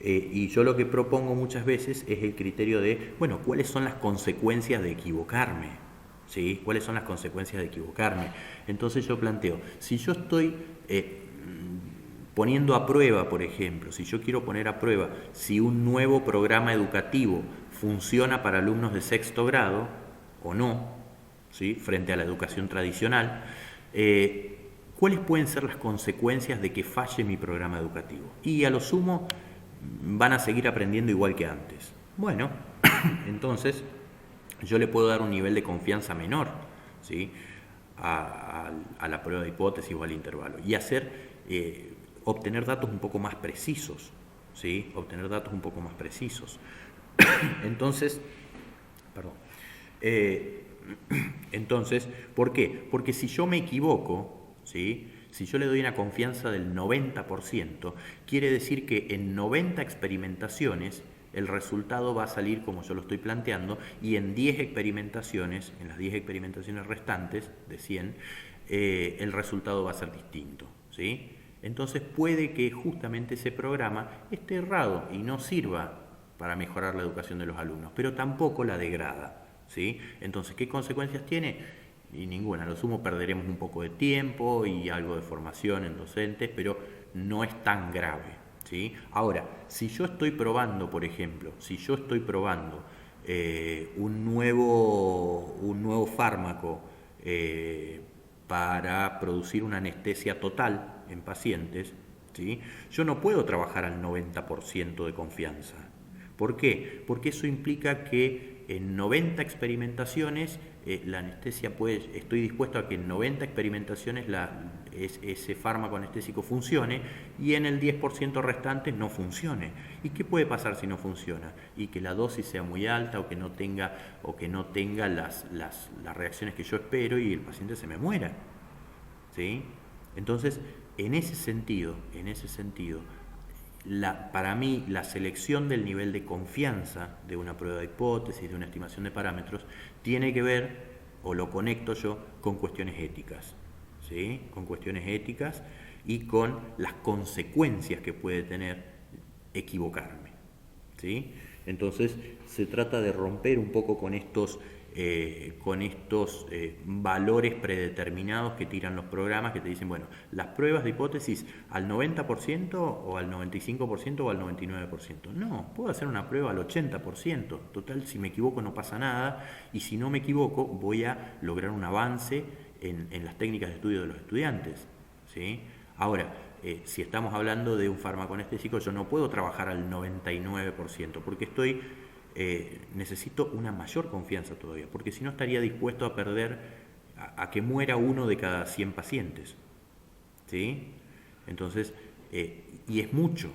Y yo lo que propongo muchas veces es el criterio de, bueno, ¿cuáles son las consecuencias de equivocarme? ¿Sí? ¿Cuáles son las consecuencias de equivocarme? Entonces yo planteo, si yo estoy poniendo a prueba, por ejemplo, si yo quiero poner a prueba si un nuevo programa educativo funciona para alumnos de sexto grado o no, ¿sí? Frente a la educación tradicional, ¿cuáles pueden ser las consecuencias de que falle mi programa educativo? Y a lo sumo van a seguir aprendiendo igual que antes. Bueno, entonces yo le puedo dar un nivel de confianza menor, ¿sí? a la prueba de hipótesis o al intervalo y obtener datos un poco más precisos, ¿sí? Obtener datos un poco más precisos. Entonces, ¿por qué? Porque si yo me equivoco, ¿sí? Si yo le doy una confianza del 90%, quiere decir que en 90 experimentaciones el resultado va a salir como yo lo estoy planteando y en 10 experimentaciones, en las 10 experimentaciones restantes de 100, el resultado va a ser distinto, ¿sí? Entonces puede que justamente ese programa esté errado y no sirva para mejorar la educación de los alumnos, pero tampoco la degrada, ¿sí? Entonces, ¿qué consecuencias tiene? Y ninguna, a lo sumo perderemos un poco de tiempo y algo de formación en docentes, pero no es tan grave, ¿sí? Ahora, si yo estoy probando, por ejemplo, un nuevo fármaco para producir una anestesia total en pacientes, ¿sí? Yo no puedo trabajar al 90% de confianza. ¿Por qué? Porque eso implica que en 90 experimentaciones la anestesia estoy dispuesto a que en 90 experimentaciones ese fármaco anestésico funcione y en el 10% restante no funcione. ¿Y qué puede pasar si no funciona? Y que la dosis sea muy alta o que no tenga las reacciones que yo espero y el paciente se me muera, ¿sí? Entonces, en ese sentido, para mí la selección del nivel de confianza de una prueba de hipótesis, de una estimación de parámetros, tiene que ver, o lo conecto yo, con cuestiones éticas, ¿sí? Con cuestiones éticas y con las consecuencias que puede tener equivocarme, ¿sí? Entonces se trata de romper un poco con estos valores predeterminados que tiran los programas que te dicen, bueno, las pruebas de hipótesis al 90% o al 95% o al 99%. No, puedo hacer una prueba al 80%. Total, si me equivoco no pasa nada y si no me equivoco voy a lograr un avance en las técnicas de estudio de los estudiantes, ¿sí? Ahora, si estamos hablando de un fármaco anestésico, yo no puedo trabajar al 99% porque necesito una mayor confianza todavía, porque si no estaría dispuesto a perder, a que muera uno de cada 100 pacientes, ¿sí? Entonces, y es mucho,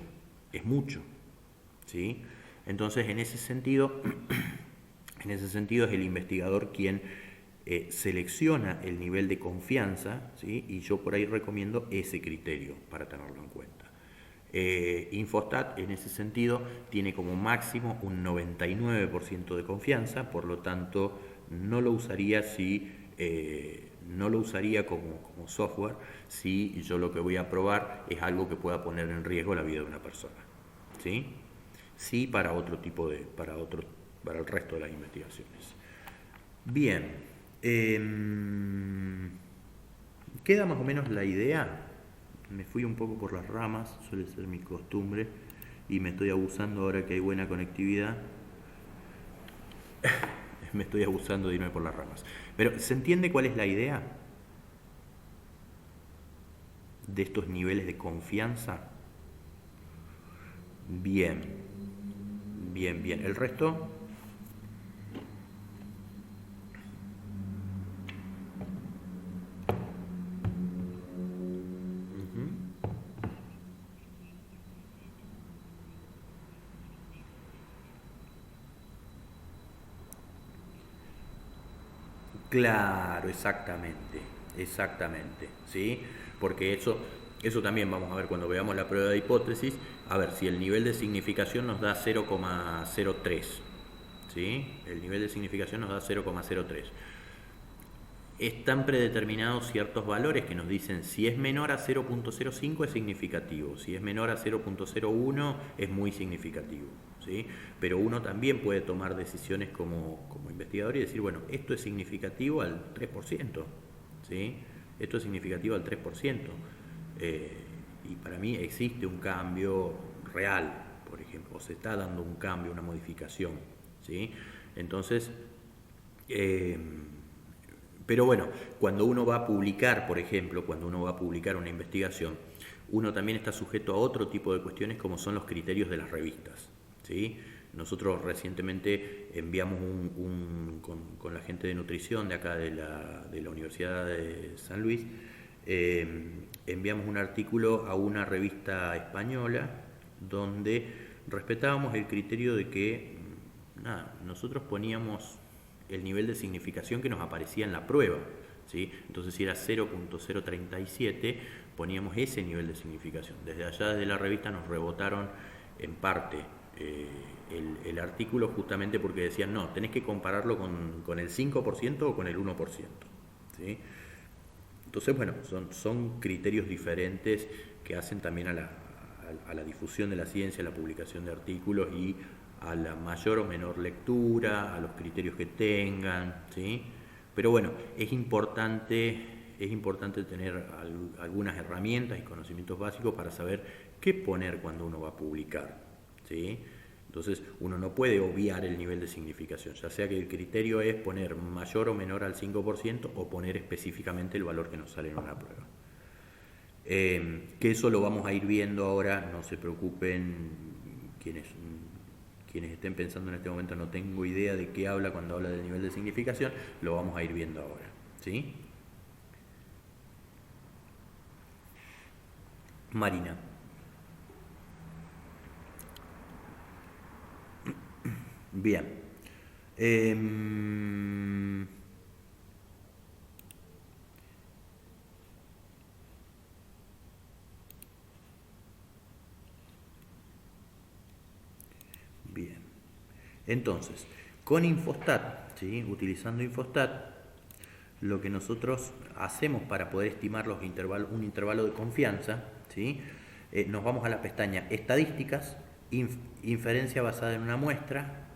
¿sí? Entonces, en ese sentido es el investigador quien selecciona el nivel de confianza, ¿sí? Y yo por ahí recomiendo ese criterio para tenerlo en cuenta. Infostat en ese sentido tiene como máximo un 99% de confianza, por lo tanto no lo usaría como software si yo lo que voy a probar es algo que pueda poner en riesgo la vida de una persona, ¿sí? Sí, para el resto de las investigaciones. Bien, queda más o menos la idea. Me fui un poco por las ramas, suele ser mi costumbre, y me estoy abusando ahora que hay buena conectividad. Me estoy abusando de irme por las ramas. Pero ¿se entiende cuál es la idea de estos niveles de confianza? Bien, bien, bien. ¿El resto? Claro, exactamente, exactamente, ¿sí? Porque eso también vamos a ver cuando veamos la prueba de hipótesis, a ver si el nivel de significación nos da 0,03, ¿sí? El nivel de significación nos da 0,03. Están predeterminados ciertos valores que nos dicen si es menor a 0,05 es significativo, si es menor a 0,01 es muy significativo, ¿sí? Pero uno también puede tomar decisiones como investigador y decir, bueno, esto es significativo al 3%, ¿sí? Esto es significativo al 3%. Y para mí existe un cambio real, por ejemplo, o se está dando un cambio, una modificación, ¿sí? Entonces, pero bueno, cuando uno va a publicar, por ejemplo, cuando uno va a publicar una investigación, uno también está sujeto a otro tipo de cuestiones como son los criterios de las revistas, ¿sí? Nosotros recientemente enviamos con la gente de nutrición de acá de la Universidad de San Luis, enviamos un artículo a una revista española donde respetábamos el criterio de que nosotros poníamos el nivel de significación que nos aparecía en la prueba, ¿sí? Entonces si era 0,037 poníamos ese nivel de significación. Desde allá, desde la revista, nos rebotaron en parte el artículo justamente porque decían, no, tenés que compararlo con el 5% o con el 1%, ¿sí? Entonces, bueno, son criterios diferentes que hacen también a la difusión de la ciencia, a la publicación de artículos y a la mayor o menor lectura, a los criterios que tengan, ¿sí? Pero bueno, es importante tener algunas herramientas y conocimientos básicos para saber qué poner cuando uno va a publicar, ¿sí? Entonces uno no puede obviar el nivel de significación, ya sea que el criterio es poner mayor o menor al 5% o poner específicamente el valor que nos sale en una prueba. Que eso lo vamos a ir viendo ahora, no se preocupen quienes estén pensando en este momento, no tengo idea de qué habla cuando habla del nivel de significación, lo vamos a ir viendo ahora, ¿sí? Marina. Bien. Bien. Entonces, con Infostat, ¿sí? Utilizando Infostat, lo que nosotros hacemos para poder estimar un intervalo de confianza, ¿sí? Nos vamos a la pestaña Estadísticas, Inferencia basada en una muestra,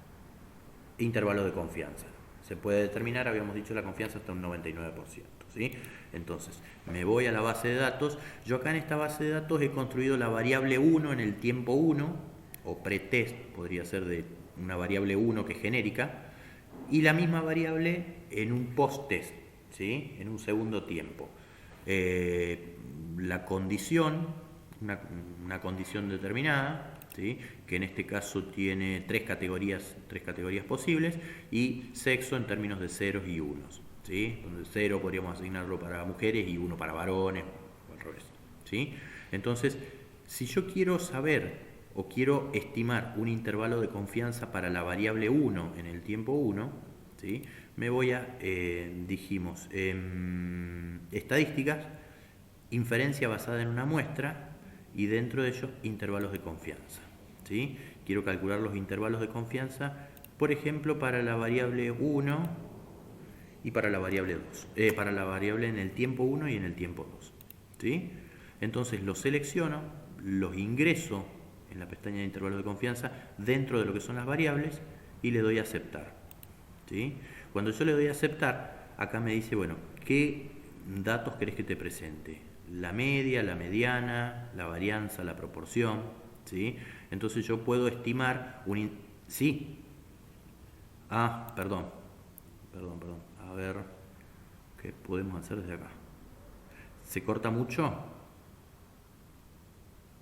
intervalo de confianza. Se puede determinar, habíamos dicho, la confianza hasta un 99%, ¿sí? Entonces, me voy a la base de datos. Yo acá en esta base de datos he construido la variable 1 en el tiempo 1, o pretest, podría ser de una variable 1 que es genérica, y la misma variable en un post-test, ¿sí? En un segundo tiempo. La condición, una condición determinada, ¿sí? Que en este caso tiene tres categorías posibles, y sexo en términos de ceros y unos, ¿sí? Donde 0 podríamos asignarlo para mujeres y 1 para varones, o al revés, ¿sí? Entonces, si yo quiero saber o quiero estimar un intervalo de confianza para la variable 1 en el tiempo 1, ¿sí? Me voy a, dijimos, estadísticas, inferencia basada en una muestra, y dentro de ellos intervalos de confianza, ¿sí? Quiero calcular los intervalos de confianza, por ejemplo, para la variable 1 y para la variable 2, para la variable en el tiempo 1 y en el tiempo 2, ¿sí? Entonces los selecciono, los ingreso en la pestaña de intervalos de confianza dentro de lo que son las variables y le doy a aceptar, ¿sí? Cuando yo le doy a aceptar, acá me dice, bueno, ¿qué datos querés que te presente? La media, la mediana, la varianza, la proporción, ¿sí? Entonces yo puedo estimar sí. Perdón. A ver, ¿qué podemos hacer desde acá? ¿Se corta mucho?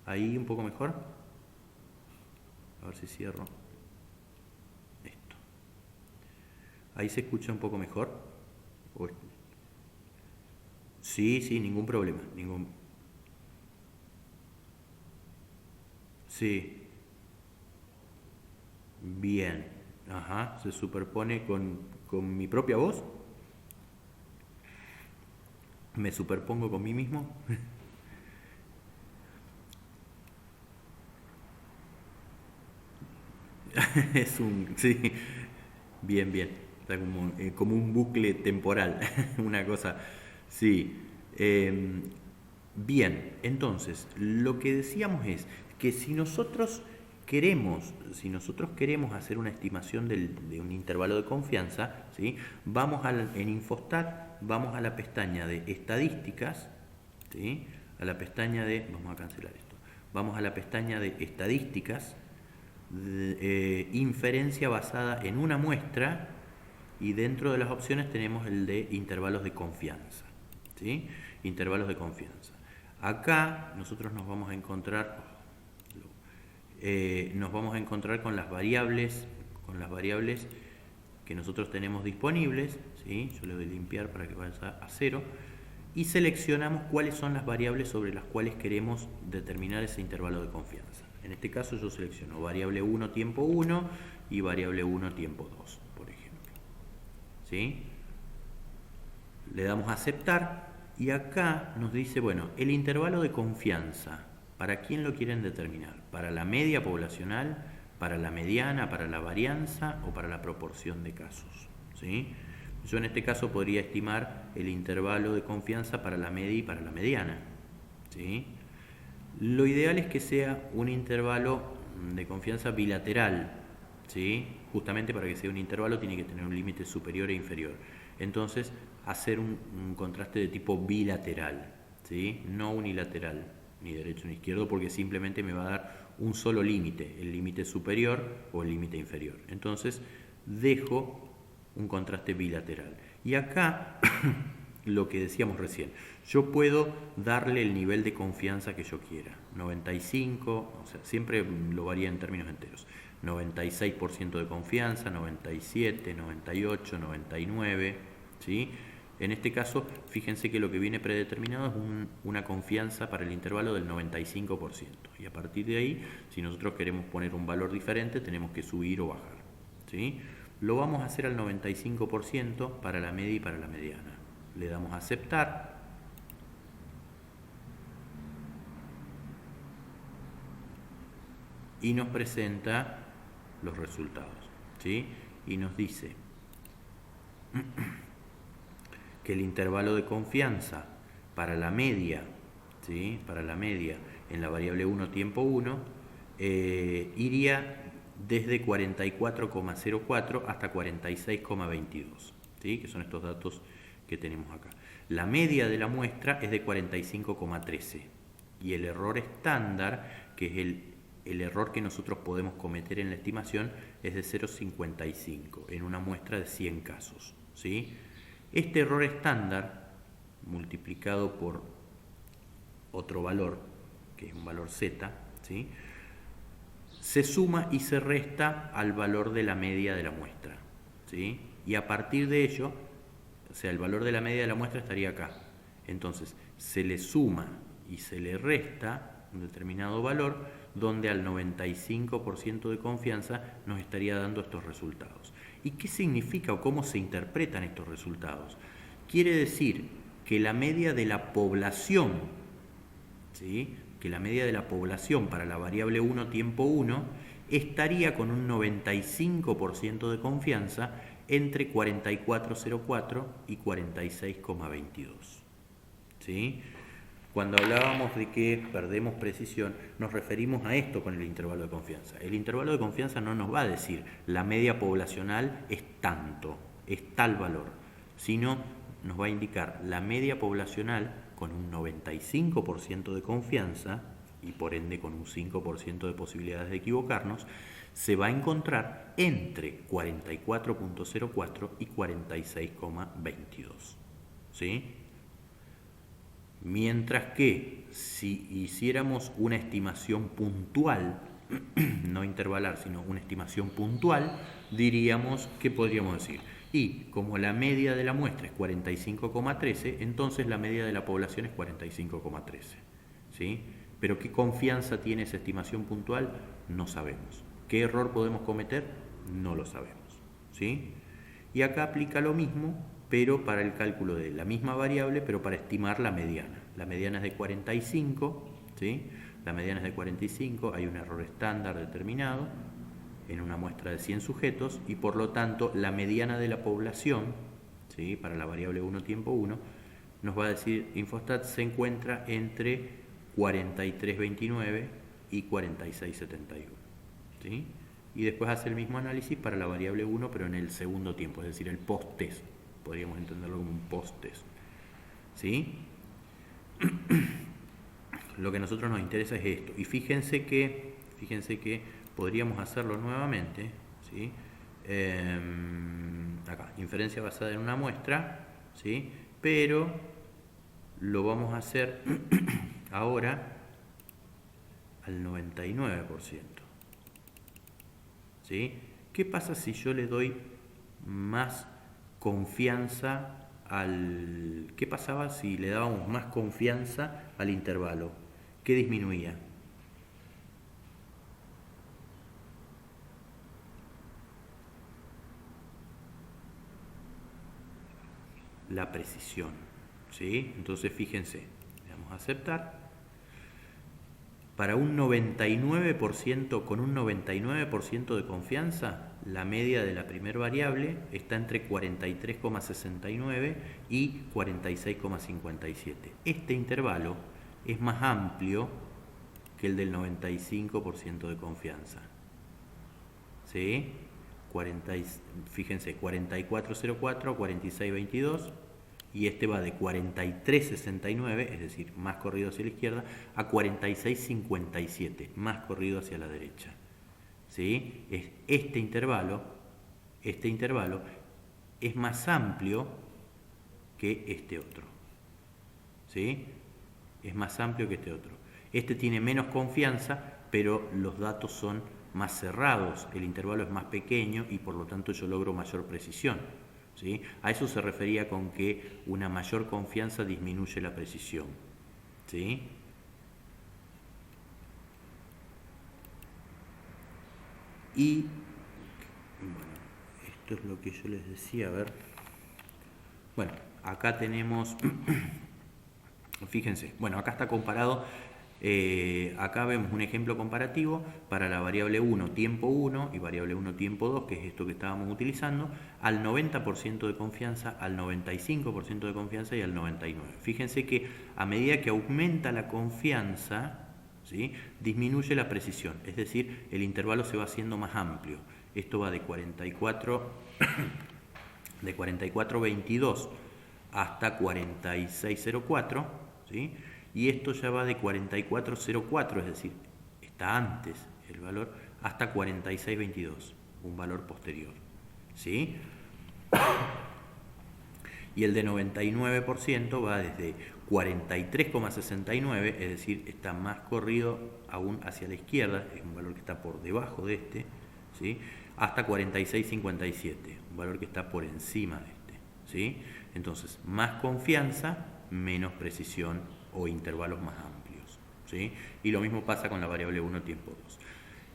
Ahí un poco mejor. A ver si cierro esto. Ahí se escucha un poco mejor. Sí, ningún problema. Sí, bien. Ajá, se superpone con mi propia voz. Me superpongo con mí mismo. Sí, bien. Está como un bucle temporal, una cosa. Sí. Bien, entonces, lo que decíamos es que si nosotros queremos hacer una estimación de un intervalo de confianza, ¿sí? En Infostat, vamos a la pestaña de estadísticas, ¿sí? Vamos a cancelar esto, vamos a la pestaña de estadísticas, inferencia basada en una muestra, y dentro de las opciones tenemos el de intervalos de confianza, ¿sí? Intervalos de confianza. Acá nosotros nos vamos a encontrar con las variables que nosotros tenemos disponibles, ¿sí? Yo le doy limpiar para que vaya a 0 y seleccionamos cuáles son las variables sobre las cuales queremos determinar ese intervalo de confianza. En este caso yo selecciono variable 1 tiempo 1 y variable 1 tiempo 2, por ejemplo, ¿sí? Le damos a aceptar y acá nos dice, bueno, el intervalo de confianza, ¿para quién lo quieren determinar? ¿Para la media poblacional, para la mediana, para la varianza o para la proporción de casos? ¿Sí? Yo en este caso podría estimar el intervalo de confianza para la media y para la mediana, ¿sí? Lo ideal es que sea un intervalo de confianza bilateral, ¿sí? Justamente para que sea un intervalo tiene que tener un límite superior e inferior. Entonces, hacer un contraste de tipo bilateral, ¿sí? No unilateral, ni derecho ni izquierdo, porque simplemente me va a dar un solo límite, el límite superior o el límite inferior. Entonces, dejo un contraste bilateral. Y acá, lo que decíamos recién, yo puedo darle el nivel de confianza que yo quiera. 95, o sea, siempre lo varía en términos enteros. 96% de confianza, 97, 98, 99, ¿sí? En este caso, fíjense que lo que viene predeterminado es una confianza para el intervalo del 95%. Y a partir de ahí, si nosotros queremos poner un valor diferente, tenemos que subir o bajar, ¿sí? Lo vamos a hacer al 95% para la media y para la mediana. Le damos a aceptar. Y nos presenta los resultados, ¿sí? Y nos dice que el intervalo de confianza para la media, ¿sí? Para la media en la variable 1 tiempo 1 iría desde 44,04 hasta 46,22, ¿sí? Que son estos datos que tenemos acá. La media de la muestra es de 45,13 y el error estándar, que es el error que nosotros podemos cometer en la estimación, es de 0,55 en una muestra de 100 casos, ¿sí? Este error estándar multiplicado por otro valor, que es un valor z, ¿sí? Se suma y se resta al valor de la media de la muestra, ¿sí? Y a partir de ello, o sea, el valor de la media de la muestra estaría acá. Entonces, se le suma y se le resta un determinado valor, donde al 95% de confianza nos estaría dando estos resultados. ¿Y qué significa o cómo se interpretan estos resultados? Quiere decir que la media de la población, ¿sí? Que la media de la población para la variable 1 tiempo 1 estaría con un 95% de confianza entre 44,04 y 46,22, ¿sí? Cuando hablábamos de que perdemos precisión, nos referimos a esto con el intervalo de confianza. El intervalo de confianza no nos va a decir la media poblacional es tanto, es tal valor, sino nos va a indicar la media poblacional con un 95% de confianza y por ende con un 5% de posibilidades de equivocarnos, se va a encontrar entre 44.04 y 46,22. ¿Sí? Mientras que si hiciéramos una estimación puntual, no intervalar, sino una estimación puntual, diríamos, ¿qué podríamos decir? Y como la media de la muestra es 45,13, entonces la media de la población es 45,13. ¿Sí? Pero ¿qué confianza tiene esa estimación puntual? No sabemos. ¿Qué error podemos cometer? No lo sabemos. ¿Sí? Y acá aplica lo mismo, pero para el cálculo de la misma variable, pero para estimar la mediana. La mediana es de 45, ¿sí? La mediana es de 45, hay un error estándar determinado en una muestra de 100 sujetos y por lo tanto la mediana de la población, ¿sí? Para la variable 1 tiempo 1, nos va a decir Infostat se encuentra entre 43,29 y 46,71. ¿Sí? Y después hace el mismo análisis para la variable 1, pero en el segundo tiempo, es decir, el post-test. Podríamos entenderlo como un post-test. ¿Sí? Lo que a nosotros nos interesa es esto. Y fíjense que podríamos hacerlo nuevamente. ¿Sí? Acá, inferencia basada en una muestra, ¿sí? Pero lo vamos a hacer ahora al 99%. ¿Sí? ¿Qué pasa si yo le doy más confianza al... ¿Qué pasaba si le dábamos más confianza al intervalo? ¿Qué disminuía? La precisión. ¿Sí? Entonces fíjense, le vamos a aceptar. Para un 99%, con un 99% de confianza, la media de la primera variable está entre 43,69 y 46,57. Este intervalo es más amplio que el del 95% de confianza. ¿Sí? Fíjense, 44,04 a 46,22. Y este va de 43,69, es decir, más corrido hacia la izquierda, a 46,57, más corrido hacia la derecha. ¿Sí? Este intervalo es más amplio que este otro. ¿Sí? Es más amplio que este otro. Este tiene menos confianza, pero los datos son más cerrados, el intervalo es más pequeño y por lo tanto yo logro mayor precisión. ¿Sí? A eso se refería con que una mayor confianza disminuye la precisión. ¿Sí? Y bueno, esto es lo que yo les decía, a ver. Bueno, acá tenemos, fíjense, bueno, acá está comparado. Acá vemos un ejemplo comparativo para la variable 1 tiempo 1 y variable 1 tiempo 2, que es esto que estábamos utilizando, al 90% de confianza, al 95% de confianza y al 99%. Fíjense que a medida que aumenta la confianza, ¿sí?, disminuye la precisión, es decir, el intervalo se va haciendo más amplio. Esto va de 44,22 hasta 46,04, ¿sí? Y esto ya va de 44,04, es decir, está antes el valor, hasta 46,22, un valor posterior. ¿Sí? Y el de 99% va desde 43,69, es decir, está más corrido aún hacia la izquierda, es un valor que está por debajo de este, ¿sí?, hasta 46,57, un valor que está por encima de este. ¿Sí? Entonces, más confianza, menos precisión o intervalos más amplios. ¿Sí? Y lo mismo pasa con la variable 1 tiempo 2.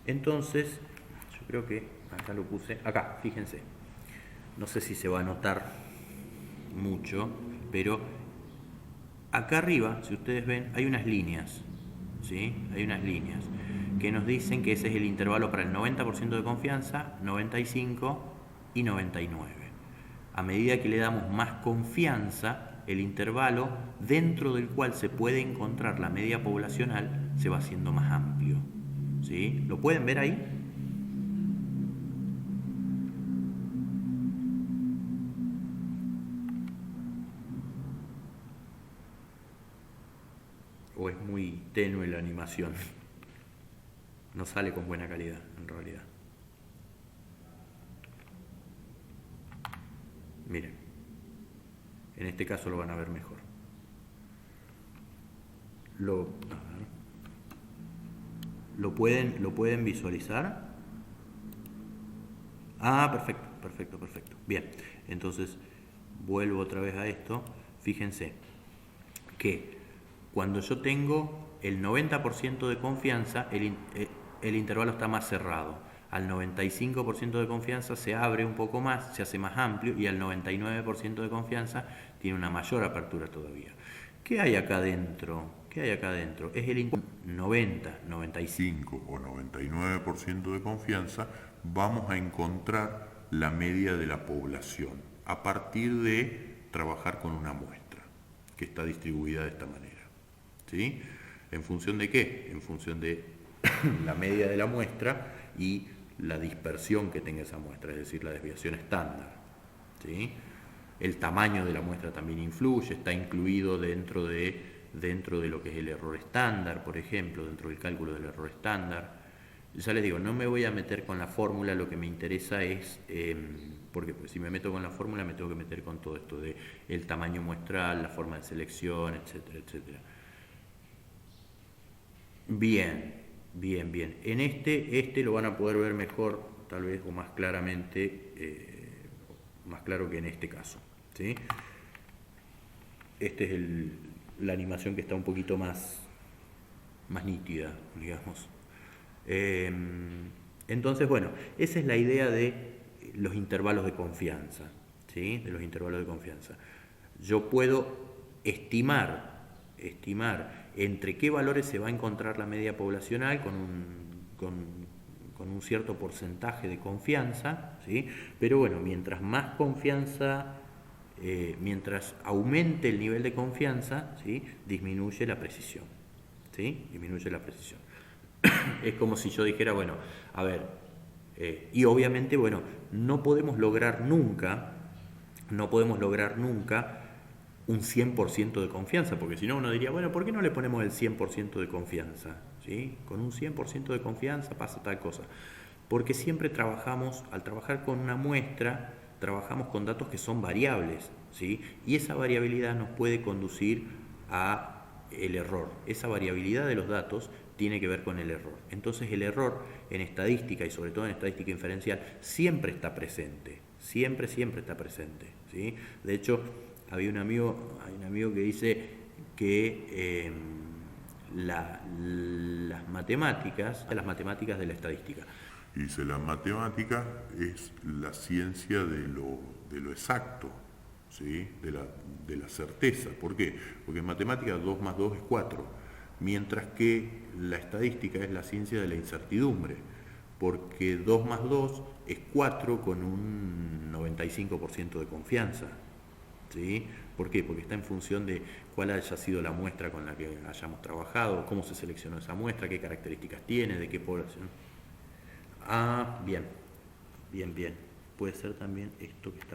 Entonces, yo creo que acá lo puse, acá, fíjense, no sé si se va a notar mucho, pero acá arriba, si ustedes ven, hay unas líneas, ¿sí? Hay unas líneas que nos dicen que ese es el intervalo para el 90% de confianza, 95 y 99. A medida que le damos más confianza, el intervalo dentro del cual se puede encontrar la media poblacional se va haciendo más amplio. ¿Sí? ¿Lo pueden ver ahí? o es muy tenue la animación. No sale con buena calidad, en realidad. Miren, en este caso lo van a ver mejor. ¿Lo pueden visualizar? Ah, perfecto, perfecto, perfecto. Bien, entonces vuelvo otra vez a esto. Fíjense que cuando yo tengo el 90% de confianza, el intervalo está más cerrado. Al 95% de confianza se abre un poco más, se hace más amplio, y al 99% de confianza tiene una mayor apertura todavía. ¿Qué hay acá adentro? ¿Qué hay acá adentro? Es el 90, 95 o 99% de confianza, vamos a encontrar la media de la población a partir de trabajar con una muestra que está distribuida de esta manera. ¿Sí? ¿En función de qué? En función de la media de la muestra y la dispersión que tenga esa muestra, es decir, la desviación estándar. ¿Sí? El tamaño de la muestra también influye, está incluido dentro de lo que es el error estándar, por ejemplo, dentro del cálculo del error estándar. Ya les digo, no me voy a meter con la fórmula, lo que me interesa es, porque si me meto con la fórmula me tengo que meter con todo esto de el tamaño muestral, la forma de selección, etcétera, etcétera. Bien, bien, bien. En este lo van a poder ver mejor, tal vez, o más claramente, más claro que en este caso. ¿Sí? Esta es la animación que está un poquito más nítida, digamos. Entonces, bueno, esa es la idea de los intervalos de confianza. ¿Sí? De los intervalos de confianza. Yo puedo estimar entre qué valores se va a encontrar la media poblacional con un cierto porcentaje de confianza, ¿sí? Pero bueno, mientras más confianza, mientras aumente el nivel de confianza, ¿sí? Disminuye la precisión, ¿sí? Disminuye la precisión. Es como si yo dijera, bueno, a ver, y obviamente, bueno, no podemos lograr nunca un 100% de confianza, porque si no uno diría, bueno, ¿por qué no le ponemos el 100% de confianza? ¿Sí? Con un 100% de confianza pasa tal cosa. Porque siempre al trabajar con una muestra, trabajamos con datos que son variables, ¿sí? Y esa variabilidad nos puede conducir a el error. Esa variabilidad de los datos tiene que ver con el error. Entonces el error en estadística, y sobre todo en estadística inferencial, siempre está presente. Siempre está presente, ¿sí? De hecho, hay un amigo que dice que las matemáticas de la estadística. Y dice, la matemática es la ciencia de lo exacto, ¿sí? de la certeza. ¿Por qué? Porque en matemática 2 más 2 es 4, mientras que la estadística es la ciencia de la incertidumbre, porque 2 más 2 es 4 con un 95% de confianza. ¿Sí? ¿Por qué? Porque está en función de cuál haya sido la muestra con la que hayamos trabajado, cómo se seleccionó esa muestra, qué características tiene, de qué población. Ah, bien. Puede ser también esto que está